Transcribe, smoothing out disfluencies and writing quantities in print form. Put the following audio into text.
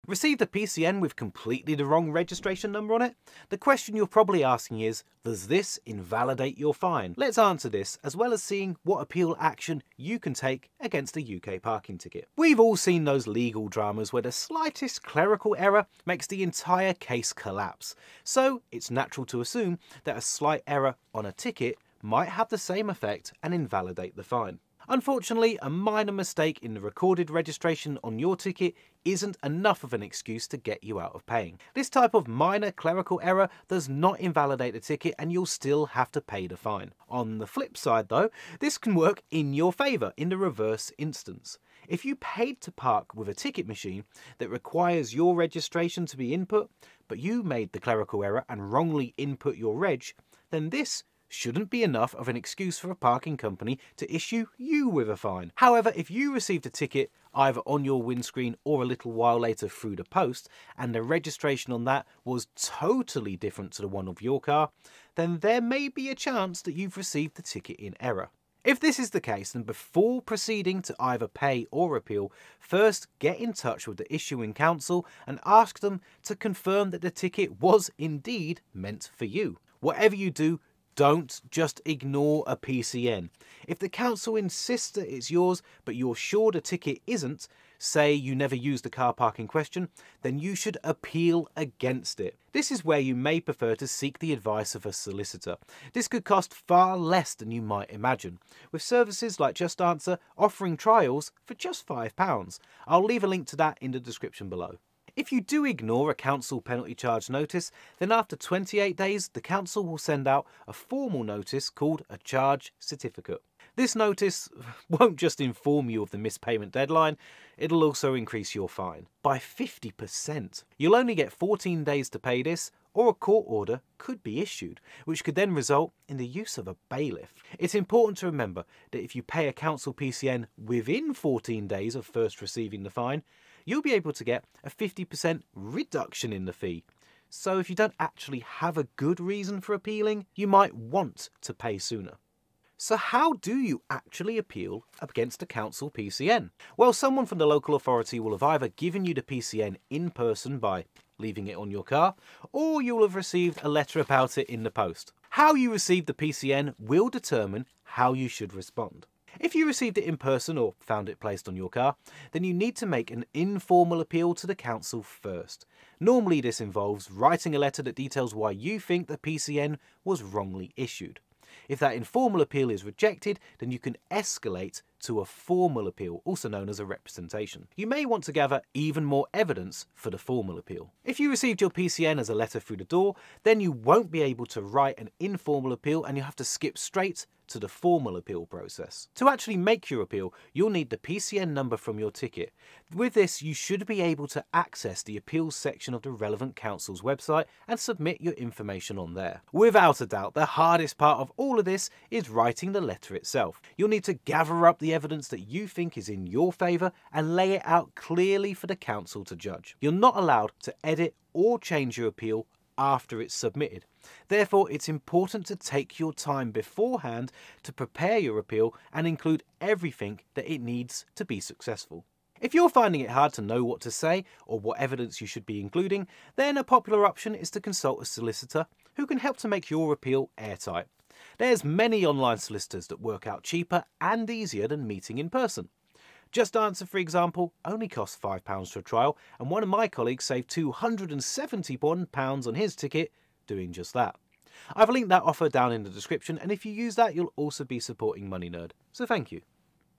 Received a PCN with completely the wrong registration number on it? The question you're probably asking is, does this invalidate your fine? Let's answer this, as well as seeing what appeal action you can take against a UK parking ticket. We've all seen those legal dramas where the slightest clerical error makes the entire case collapse. So it's natural to assume that a slight error on a ticket might have the same effect and invalidate the fine. Unfortunately, a minor mistake in the recorded registration on your ticket isn't enough of an excuse to get you out of paying. This type of minor clerical error does not invalidate the ticket and you'll still have to pay the fine. On the flip side though, this can work in your favour in the reverse instance. If you paid to park with a ticket machine that requires your registration to be input, but you made the clerical error and wrongly input your reg, then this shouldn't be enough of an excuse for a parking company to issue you with a fine. However, if you received a ticket either on your windscreen or a little while later through the post, and the registration on that was totally different to the one of your car, then there may be a chance that you've received the ticket in error. If this is the case, then before proceeding to either pay or appeal, first get in touch with the issuing council and ask them to confirm that the ticket was indeed meant for you. Whatever you do, don't just ignore a PCN. If the council insists that it's yours, but you're sure the ticket isn't, say you never used the car park in question, then you should appeal against it. This is where you may prefer to seek the advice of a solicitor. This could cost far less than you might imagine, with services like Just Answer offering trials for just £5. I'll leave a link to that in the description below. If you do ignore a council penalty charge notice, then after 28 days, the council will send out a formal notice called a charge certificate. This notice won't just inform you of the missed payment deadline, it'll also increase your fine by 50%. You'll only get 14 days to pay this, or a court order could be issued, which could then result in the use of a bailiff. It's important to remember that if you pay a council PCN within 14 days of first receiving the fine, you'll be able to get a 50% reduction in the fee. So if you don't actually have a good reason for appealing, you might want to pay sooner. So how do you actually appeal against a council PCN? Well, someone from the local authority will have either given you the PCN in person by leaving it on your car, or you'll have received a letter about it in the post. How you receive the PCN will determine how you should respond. If you received it in person or found it placed on your car, then you need to make an informal appeal to the council first. Normally this involves writing a letter that details why you think the PCN was wrongly issued. If that informal appeal is rejected, then you can escalate to a formal appeal, also known as a representation. You may want to gather even more evidence for the formal appeal. If you received your PCN as a letter through the door, then you won't be able to write an informal appeal and you have to skip straight to the formal appeal process. To actually make your appeal, you'll need the PCN number from your ticket. With this, you should be able to access the appeals section of the relevant council's website and submit your information on there. Without a doubt, the hardest part of all of this is writing the letter itself. You'll need to gather up the evidence that you think is in your favour and lay it out clearly for the council to judge. You're not allowed to edit or change your appeal after it's submitted. Therefore, it's important to take your time beforehand to prepare your appeal and include everything that it needs to be successful. If you're finding it hard to know what to say or what evidence you should be including, then a popular option is to consult a solicitor who can help to make your appeal airtight. There's many online solicitors that work out cheaper and easier than meeting in person. Just Answer, for example, only costs £5 for a trial, and one of my colleagues saved £271 on his ticket doing just that. I've linked that offer down in the description, and if you use that, you'll also be supporting Money Nerd, so thank you.